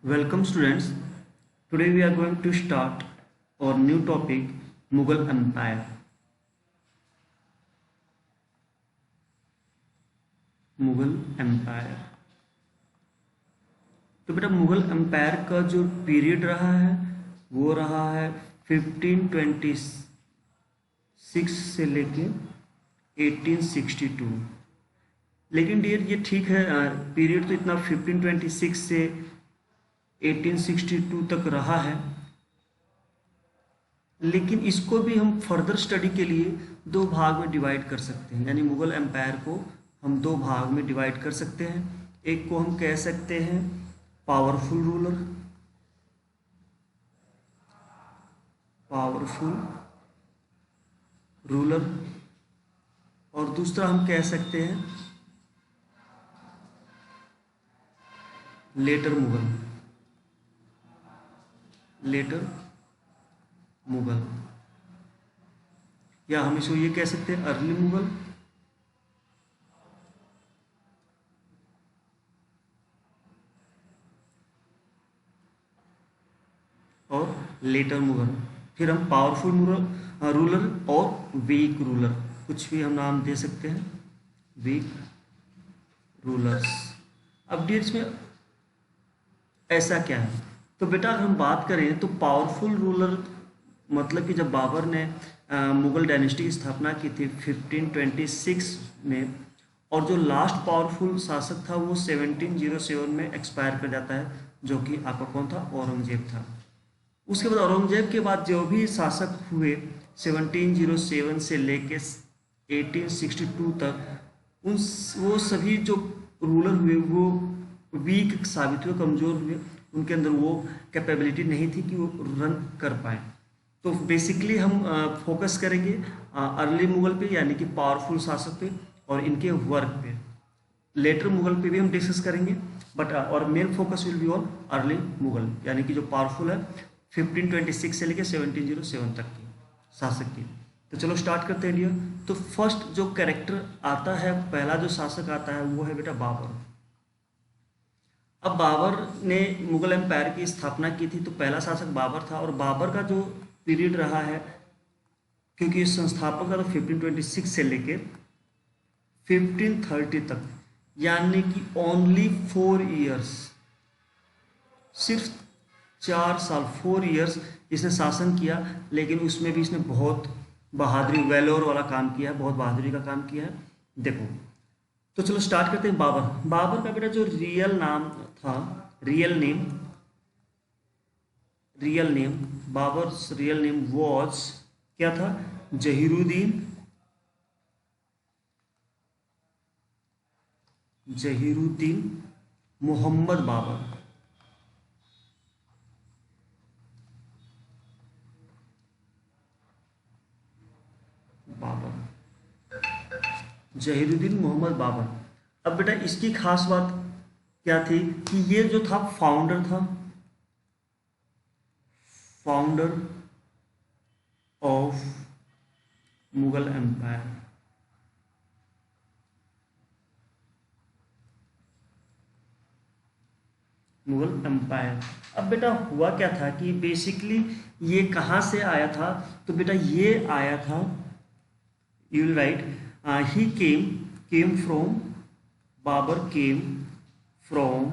Welcome students. Today we are going to start our new topic Mughal Empire. Mughal empire. तो बेटा Mughal empire का जो period रहा है वो रहा है 1526 से लेके 1862। लेकिन डियर ये ठीक है, पीरियड तो इतना 1526 से 1862 तक रहा है, लेकिन इसको भी हम फर्दर स्टडी के लिए दो भाग में डिवाइड कर सकते हैं। यानी मुगल एम्पायर को हम दो भाग में डिवाइड कर सकते हैं। एक को हम कह सकते हैं पावरफुल रूलर और दूसरा हम कह सकते हैं लेटर मुगल, या हम इसको ये कह सकते हैं अर्ली मुगल और लेटर मुगल। फिर हम पावरफुल रूलर और वीक रूलर, कुछ भी हम नाम दे सकते हैं, वीक रूलर्स। अब डियर इसमें ऐसा क्या है, तो बेटा अगर हम बात करें तो पावरफुल रूलर मतलब कि जब बाबर ने मुगल डायनेस्टी की स्थापना की थी 1526 में, और जो लास्ट पावरफुल शासक था वो 1707 में एक्सपायर कर जाता है, जो कि आपका कौन था, औरंगजेब था। उसके बाद औरंगजेब के बाद जो भी शासक हुए 1707 से लेके 1862 तक, वो सभी जो रूलर हुए वो वीक साबित हुए, कमज़ोर हुए, उनके अंदर वो कैपेबिलिटी नहीं थी कि वो रन कर पाए। तो बेसिकली हम फोकस करेंगे अर्ली मुगल पे, यानी कि पावरफुल शासक पे और इनके वर्क पे। लेटर मुगल पे भी हम डिस्कस करेंगे, बट और main focus will be on early Mughal, यानी कि जो पावरफुल है 1526 से लेकर 1707 तक की शासक की। तो चलो स्टार्ट करते हैं डियर। तो फर्स्ट जो कैरेक्टर आता है, पहला जो शासक आता है वो है बेटा बाबर। अब बाबर ने मुगल एम्पायर की स्थापना की थी, तो पहला शासक बाबर था, और बाबर का जो पीरियड रहा है, क्योंकि संस्थापक का तो 1526 से लेके 1530 तक, यानी कि ओनली 4 ईयर्स, सिर्फ 4 साल 4 ईयर्स इसने शासन किया। लेकिन उसमें भी इसने बहुत बहादुरी, वेलोर वाला काम किया है, बहुत बहादुरी का काम किया है। देखो तो चलो स्टार्ट करते हैं। बाबर का बेटा जो रियल नाम था, real name Babar's real name was क्या था, जहीरुद्दीन मोहम्मद जहीरुद्दीन मोहम्मद बाबर। अब बेटा इसकी खास बात क्या थी कि ये जो था फाउंडर ऑफ मुगल एम्पायर। अब बेटा हुआ क्या था कि बेसिकली ये कहाँ से आया था, तो बेटा ये आया था, you will write he came from, Babur came from,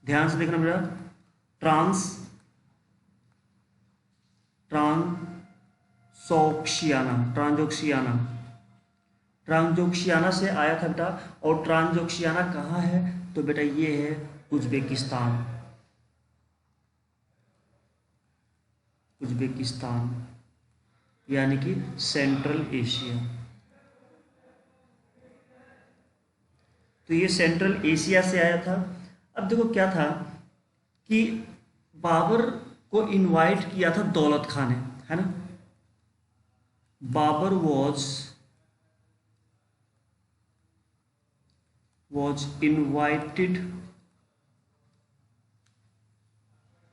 ध्यान से देखना बेटा, ट्रांसोक्शियाना से आया था बेटा। और ट्रांसोक्शियाना कहाँ है, तो बेटा ये है उज्बेकिस्तान, यानी कि सेंट्रल एशिया। तो ये सेंट्रल एशिया से आया था। अब देखो क्या था कि बाबर को इनवाइट किया था दौलत खान ने, है ना। बाबर was invited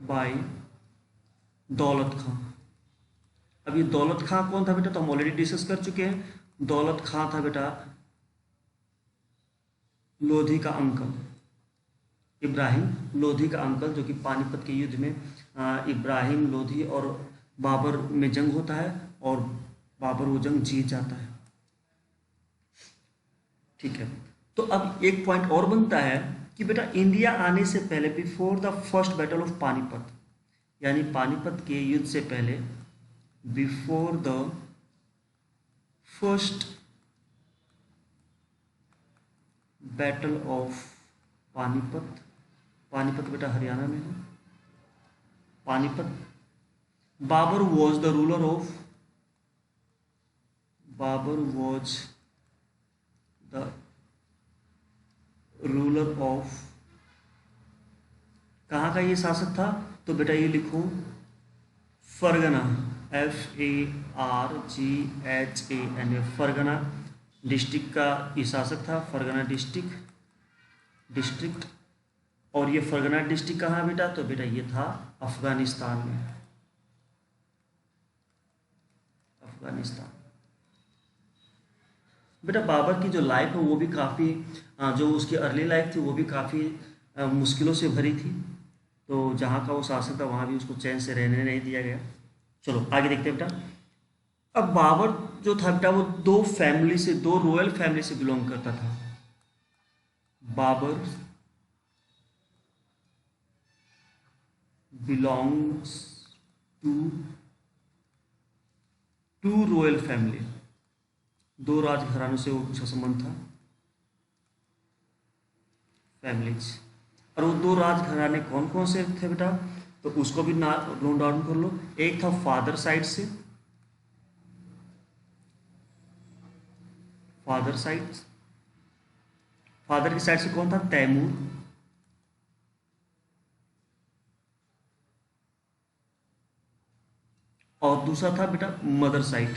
by दौलत खां। अब ये दौलत खां कौन था बेटा, तो हम ऑलरेडी डिस्कस कर चुके हैं। दौलत खां था बेटा लोधी का अंकल, इब्राहिम लोधी का अंकल, जो कि पानीपत के युद्ध में इब्राहिम लोधी और बाबर में जंग होता है और बाबर वो जंग जीत जाता है। ठीक है, तो अब एक पॉइंट और बनता है कि बेटा इंडिया आने से पहले, before the first battle of Panipat, यानी पानीपत के युद्ध से पहले, before the first battle of Panipat, Panipat बेटा हरियाणा में है, Panipat, Babur was the ruler of, Babur was the ruler of, कहाँ का ये शासक था? तो बेटा ये लिखो फरगना, FARGHANA, फरगना डिस्ट्रिक्ट का ये शासक था, फरगना डिस्ट्रिक्ट। और ये फरगना डिस्ट्रिक्ट कहाँ बेटा? तो बेटा ये था अफगानिस्तान में, अफगानिस्तान। बेटा बाबर की जो लाइफ है वो भी काफ़ी, जो उसकी अर्ली लाइफ थी वो भी काफ़ी मुश्किलों से भरी थी। तो जहाँ का वो शासक था वहाँ भी उसको चैन से रहने नहीं दिया गया। चलो आगे देखते हैं बेटा। अब बाबर जो था बेटा वो दो फैमिली से, दो रॉयल फैमिली से बिलोंग करता था। Babur belongs to royal family, दो राजघरानों से उसका संबंध था, फैमिलीज। और वो दो राजघराने कौन कौन से थे बेटा? तो उसको भी नोट डाउन कर लो। एक था फादर साइड से, फादर साइड, फादर की साइड से कौन था? तैमूर। और दूसरा था बेटा मदर साइड,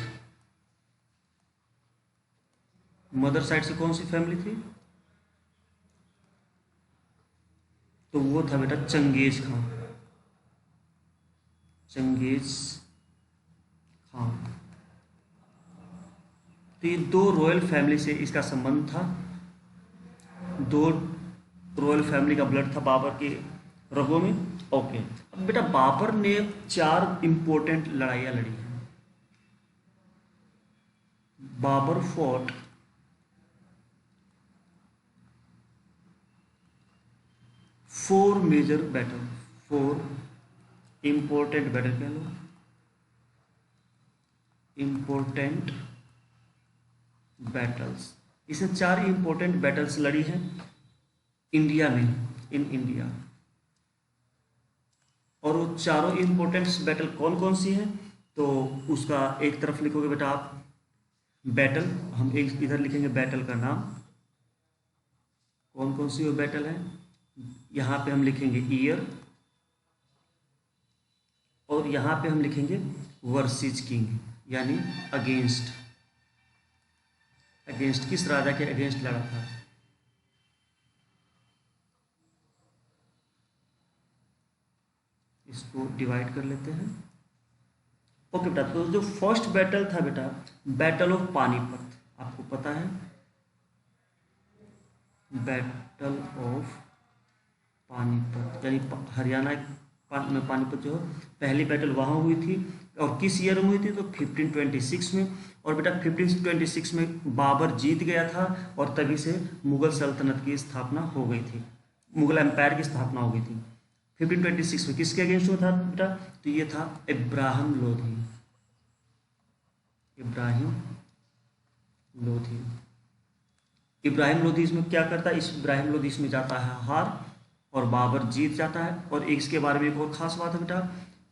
मदर साइड से कौन सी फैमिली थी? तो वो था बेटा चंगेज खां, चंगेज खां। तो ये दो रॉयल फैमिली से इसका संबंध था, दो रॉयल फैमिली का ब्लड था बाबर के रगों में। ओके, अब बेटा बाबर ने 4 इंपॉर्टेंट लड़ाइयाँ लड़ी हैं। Babur fought 4 major battle, 4 important battle कह लो, इंपॉर्टेंट बैटल्स। इसने 4 इंपॉर्टेंट बैटल्स लड़ी हैं इंडिया में, इन इंडिया। और वो चारों इंपॉर्टेंट बैटल कौन कौन सी हैं? तो उसका एक तरफ लिखोगे बेटा आप बैटल, हम एक इधर लिखेंगे बैटल का नाम, कौन कौन सी वो बैटल है। यहाँ पे हम लिखेंगे ईयर, और यहाँ पे हम लिखेंगे वर्सेस किंग, यानी अगेंस्ट, अगेंस्ट किस राजा के अगेंस्ट लड़ा था। इसको डिवाइड कर लेते हैं। ओके बेटा, तो जो फर्स्ट बैटल था बेटा बैटल ऑफ पानीपत, आपको पता है बैटल ऑफ पानीपत, यानी हरियाणा में पानीपत जो पहली बैटल वहाँ हुई थी। और किस ईयर में हुई थी? तो 1526 में। और बेटा 1526 में बाबर जीत गया था और तभी से मुगल सल्तनत की स्थापना हो गई थी, मुगल एम्पायर की स्थापना हो गई थी 1526 में। किसके अगेंस्ट हुआ था बेटा? तो ये था इब्राहिम लोधी, इब्राहिम लोधी। इब्राहिम लोधी इसमें क्या करता है? इस इब्राहिम लोधी इसमें जाता है हार और बाबर जीत जाता है। और इसके बारे में एक और खास बात है बेटा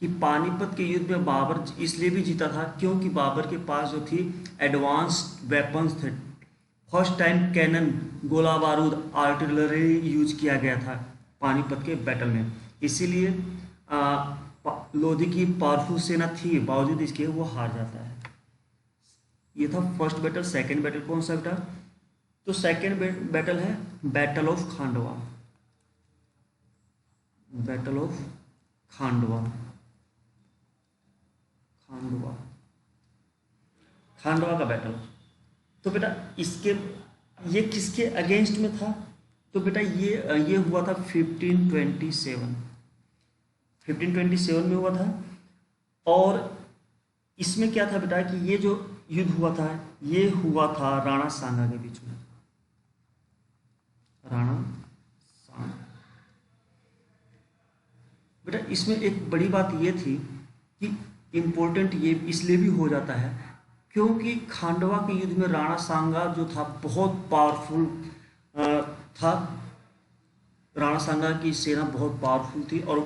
कि पानीपत के युद्ध में बाबर इसलिए भी जीता था क्योंकि बाबर के पास जो थी एडवांस्ड वेपन्स थे। फर्स्ट टाइम कैनन, गोला बारूद, आर्टिलरी यूज किया गया था पानीपत के बैटल में। इसीलिए लोधी की पावरफुल सेना थी, बावजूद इसके वो हार जाता है। ये था फर्स्ट बैटल। सेकेंड बैटल कौन सा बेटा? तो सेकेंड बैटल है battle of Khandwa, battle of Khandwa, Khandwa, Khandwa का बैटल। तो बेटा इसके, ये किसके अगेंस्ट में था? तो बेटा ये हुआ था 1527, 1527 में हुआ था। और इसमें क्या था बेटा कि ये जो युद्ध हुआ था ये हुआ था राणा सांगा के बीच में, राणा सांगा। बेटा इसमें एक बड़ी बात ये थी कि इम्पोर्टेंट ये इसलिए भी हो जाता है क्योंकि खांडवा के युद्ध में राणा सांगा जो था बहुत पावरफुल था। राणा सांगा की सेना बहुत पावरफुल थी और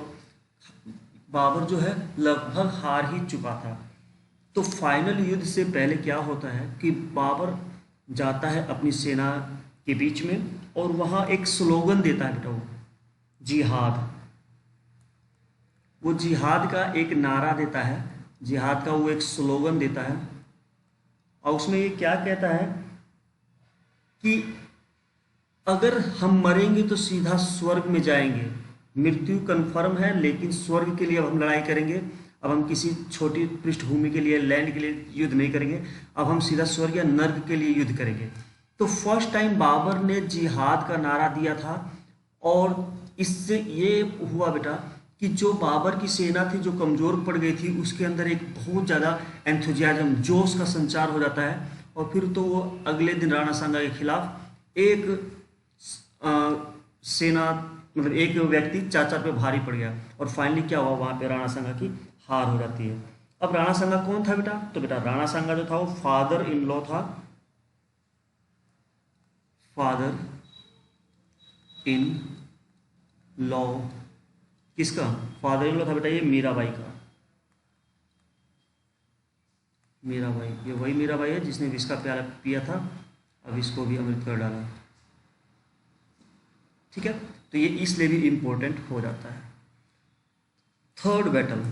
बाबर जो है लगभग हार ही चुका था। तो फाइनल युद्ध से पहले क्या होता है कि बाबर जाता है अपनी सेना के बीच में और वहाँ एक स्लोगन देता है बेटा, वो जिहाद, वो जिहाद का एक नारा देता है, जिहाद का वो एक स्लोगन देता है। और उसमें ये क्या कहता है कि अगर हम मरेंगे तो सीधा स्वर्ग में जाएंगे, मृत्यु कन्फर्म है लेकिन स्वर्ग के लिए अब हम लड़ाई करेंगे। अब हम किसी छोटी पृष्ठभूमि के लिए, लैंड के लिए युद्ध नहीं करेंगे, अब हम सीधा स्वर्ग या नर्क के लिए युद्ध करेंगे। तो फर्स्ट टाइम बाबर ने जिहाद का नारा दिया था और इससे ये हुआ बेटा कि जो बाबर की सेना थी जो कमज़ोर पड़ गई थी उसके अंदर एक बहुत ज़्यादा एंथुजियाज्म, जोश का संचार हो जाता है। और फिर तो वो अगले दिन राणा सांगा के खिलाफ एक सेना, मतलब एक व्यक्ति 4-4 पे भारी पड़ गया और फाइनली क्या हुआ, वहाँ पे राणा सांगा की हार हो जाती है। अब राणा सांगा कौन था बेटा? तो बेटा राणा सांगा जो था वो फादर इन लॉ था, फादर इन लॉ किसका? फादर इन लॉ था बेटा ये मीराबाई का। मीराबाई, ये वही मीराबाई है जिसने विष का प्याला पिया था, अब इसको भी अमृत कर डाला। ठीक है, तो ये इसलिए भी इंपॉर्टेंट हो जाता है। थर्ड बैटल,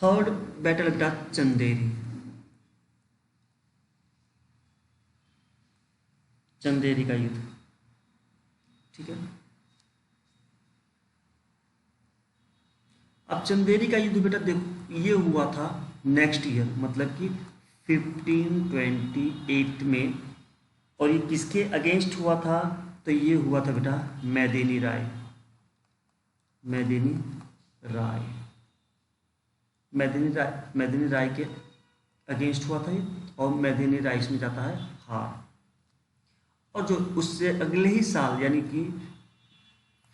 थर्ड बैटल बेटा चंदेरी, चंदेरी का युद्ध। ठीक है, अब चंदेरी का युद्ध बेटा देखो ये हुआ था नेक्स्ट ईयर, मतलब कि 1528 में। और ये किसके अगेंस्ट हुआ था? तो ये हुआ था बेटा मैदेनी राय, मैदेनी राय, मैदेनी राय के अगेंस्ट हुआ था ये, और मैदेनी राय इसमें जाता है हार। और जो उससे अगले ही साल यानी कि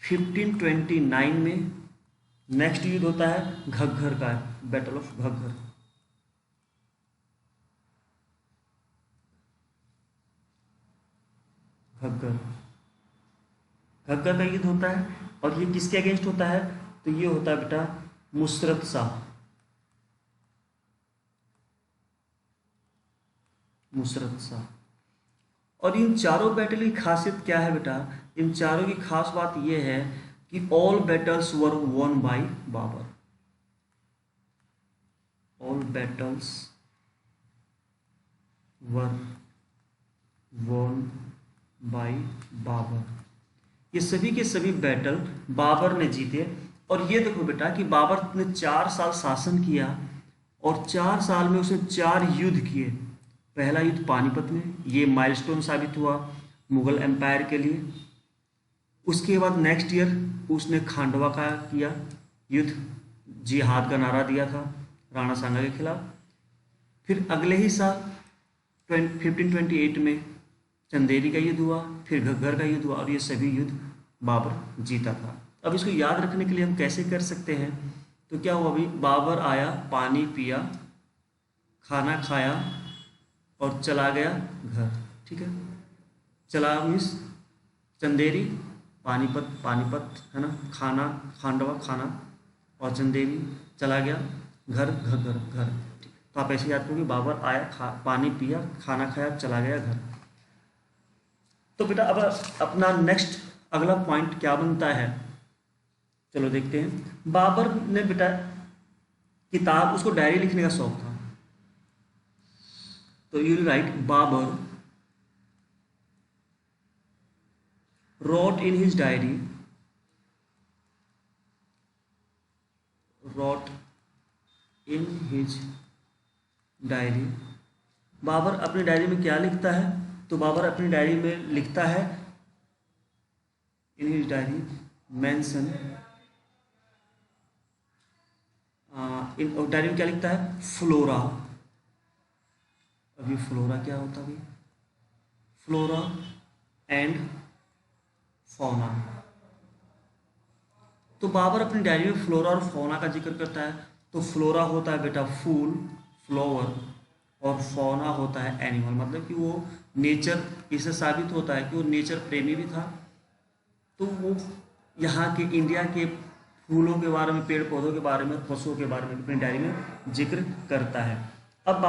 1529 में नेक्स्ट युद्ध होता है घग्गर का, बैटल ऑफ घग्गर। घग्गर, घग्गर का युद्ध होता है और ये किसके अगेंस्ट होता है? तो ये होता है बेटा मुशर्रत शाह, मुशर्रत शाह। और इन चारों बैटल की खासियत क्या है बेटा? इन चारों की खास बात यह है कि all battles were won by Babur, all battles were won by Babur, ये सभी के सभी बैटल बाबर ने जीते। और ये देखो बेटा कि बाबर ने 4 साल शासन किया और 4 साल में उसने 4 युद्ध किए। पहला युद्ध पानीपत में, ये माइलस्टोन साबित हुआ मुगल एम्पायर के लिए। उसके बाद नेक्स्ट ईयर उसने खांडवा का किया युद्ध, जिहाद का नारा दिया था राणा सांगा के खिलाफ। फिर अगले ही साल 1528 में चंदेरी का युद्ध हुआ, फिर घग्गर का युद्ध हुआ और ये सभी युद्ध बाबर जीता था। अब इसको याद रखने के लिए हम कैसे कर सकते हैं? तो क्या हुआ, अभी बाबर आया, पानी पिया, खाना खाया और चला गया घर। ठीक है, चला मीन्स चंदेरी, पानीपत, पानीपत है ना, खाना खांडवा खाना, और चंदेरी चला गया घर, घग्गर घर। तो आप ऐसे याद करोगे, बाबर आया, पानी पिया, खाना खाया, चला गया घर। तो बेटा अब अपना नेक्स्ट अगला पॉइंट क्या बनता है, चलो देखते हैं। बाबर ने बेटा किताब, उसको डायरी लिखने का शौक था, तो you write Babur wrote in his diary, wrote in his diary, Babur अपनी डायरी में क्या लिखता है? तो बाबर अपनी डायरी में लिखता है, in his diary mention, in diary में क्या लिखता है, फ्लोरा। अभी फ्लोरा क्या होता है, फ्लोरा एंड फौना। तो बाबर अपनी डायरी में फ्लोरा और फौना का जिक्र करता है। तो फ्लोरा होता है बेटा फूल, फ्लावर, और फौना होता है एनिमल, मतलब कि वो नेचर, इससे साबित होता है कि वो नेचर प्रेमी भी था। तो वो यहाँ के इंडिया के फूलों के बारे में, पेड़ पौधों के बारे में, पशुओं के बारे में अपनी डायरी में जिक्र करता है। अब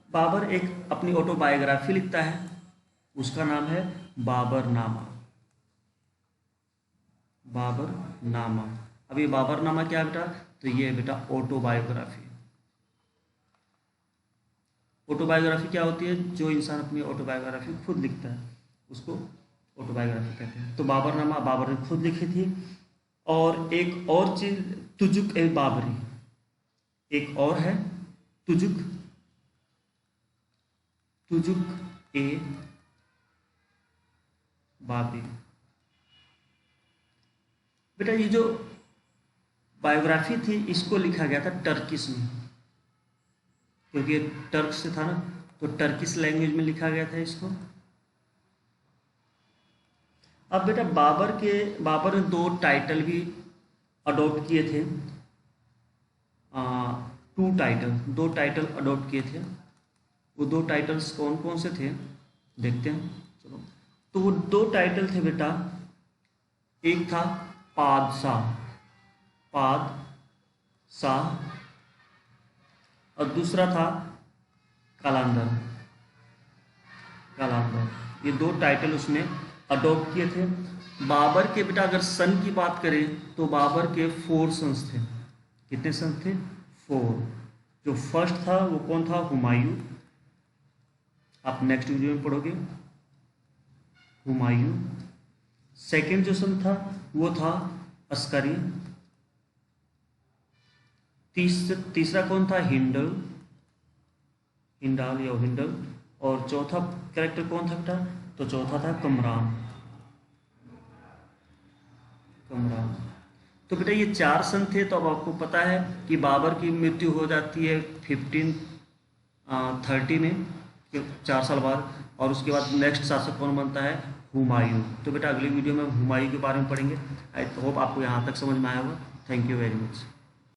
बाबर एक अपनी ऑटोबायोग्राफी लिखता है, उसका नाम है बाबरनामा। बाबरनामा। अब ये बाबरनामा क्या है बेटा, तो ये है बेटा ऑटोबायोग्राफी। ऑटोबायोग्राफी क्या होती है, जो इंसान अपनी ऑटोबायोग्राफी खुद लिखता है उसको ऑटोबायोग्राफी कहते हैं। तो बाबरनामा बाबर ने खुद लिखी थी। और एक और चीज, तुजुक ए बाबरी, एक और है तुजुक ए बाबरी। बेटा ये जो बायोग्राफी थी इसको लिखा गया था टर्किश में, क्योंकि टर्क से था ना, तो टर्किश लैंग्वेज में लिखा गया था इसको। अब बेटा बाबर ने दो टाइटल भी अडॉप्ट किए थे, दो टाइटल अडॉप्ट किए थे। वो दो टाइटल्स कौन कौन से थे देखते हैं, चलो। तो वो दो टाइटल थे बेटा, एक था पादशाह, और दूसरा था कालांदर। ये दो टाइटल उसने अडॉप्ट किए थे। बाबर के बेटा अगर सन की बात करें तो बाबर के 4 सन्स थे। कितने सन्स थे, 4। जो फर्स्ट था वो कौन था, हुमायूं। आप नेक्स्ट वीडियो में पढ़ोगे, हुमायूं। सेकंड जो सन था वो था अस्करी। तीसरा कौन था, हिंडल या हिंडल। और चौथा कैरेक्टर कौन था बेटा, तो चौथा था कमरान। तो बेटा ये 4 सन थे। तो अब आपको पता है कि बाबर की मृत्यु हो जाती है 1530 में, 4 साल बाद। और उसके बाद नेक्स्ट शासक कौन बनता है, हुमायूं। तो बेटा अगली वीडियो में हुमायूं के बारे में पढ़ेंगे। आई होप आपको यहाँ तक समझ में आया होगा। Thank you very much.